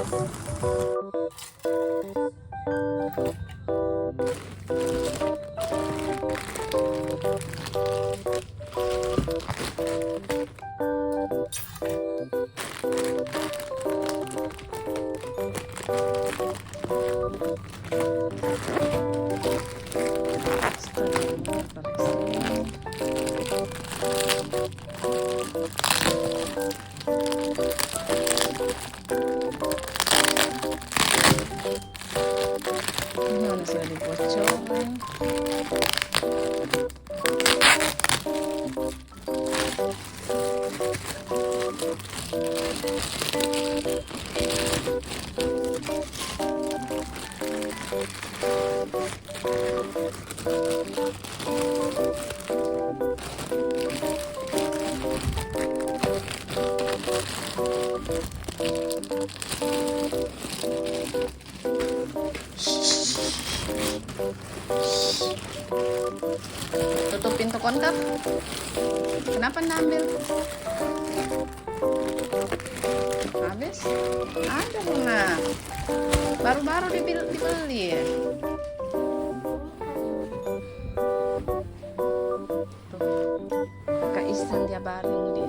Ini sudah dipocong. Tutup pintu konter. Kenapa anda ambil? Habis? Ada bunga. Baru-baru dibeli ya. Tuh, Kak Isan dia baring di